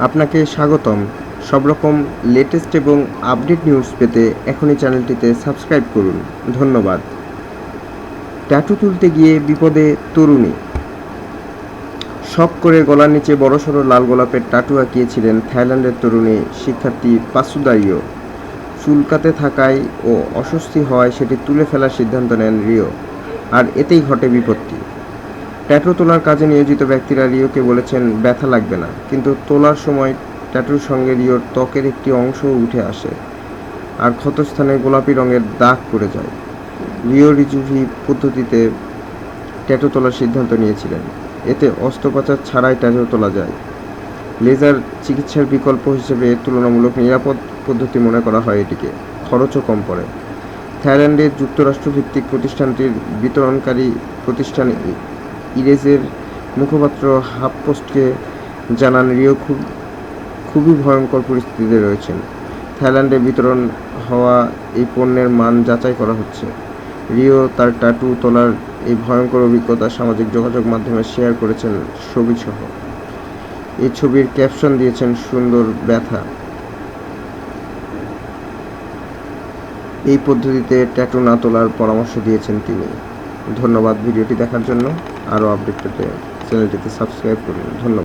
আপনাকে স্বাগতম। সব রকম লেটেস্ট এবং আপডেট নিউজ পেতে এখনই চ্যানেলটিতে সাবস্ক্রাইব করুন। ধন্যবাদ। ট্যাটু তুলতে গিয়ে বিপদে তরুণী। শখ করে গলার নিচে বড়সড় লাল গোলাপের ট্যাটু আঁকিয়েছিলেন থাইল্যান্ডের তরুণী শিক্ষার্থী পাসুদাইও। চুলকাতে থাকায় ও অস্বস্তি হওয়ায় সেটি তুলে ফেলার সিদ্ধান্ত নেন রিও, আর এতেই ঘটে বিপত্তি। ট্যাটু তোলার কাজে নিয়োজিত ব্যক্তিরা রিওকে বলেছেন ব্যথা লাগবে না, কিন্তু তোলার সময় ট্যাটুর সঙ্গে রিওর ত্বকের একটি অংশও উঠে আসে, আর ক্ষতস্থানে গোলাপি রঙের দাগ পড়ে যায়। রিও রিজুভি পদ্ধতিতে ট্যাটু তোলার সিদ্ধান্ত নিয়েছিলেন। এতে অস্ত্রোপচার ছাড়াই ট্যাটু তোলা যায়। লেজার চিকিৎসার বিকল্প হিসেবে তুলনামূলক নিরাপদ পদ্ধতি মনে করা হয় এটিকে। খরচও কম পড়ে। থাইল্যান্ডের যুক্তরাষ্ট্রভিত্তিক প্রতিষ্ঠানটির বিতরণকারী প্রতিষ্ঠান ইরেজের মুখপাত্র হাফপোস্টকে জানান রিও খুবই ভয়ঙ্কর পরিস্থিতিতে রয়েছেন। থাইল্যান্ডে বিতরণ হওয়া এই পণ্যের মান যাচাই করা হচ্ছে। রিও তার ট্যাটু তোলার এই ভয়ঙ্কর অভিজ্ঞতা সামাজিক যোগাযোগ মাধ্যমে শেয়ার করেছেন ছবিসহ। এই ছবির ক্যাপশন দিয়েছেন সুন্দর ব্যথা। এই পদ্ধতিতে ট্যাটু না তোলার পরামর্শ দিয়েছেন তিনি। ধন্যবাদ ভিডিওটি দেখার জন্য। আরও আপডেট পেতে চ্যানেলটিতে সাবস্ক্রাইব করুন। ধন্যবাদ।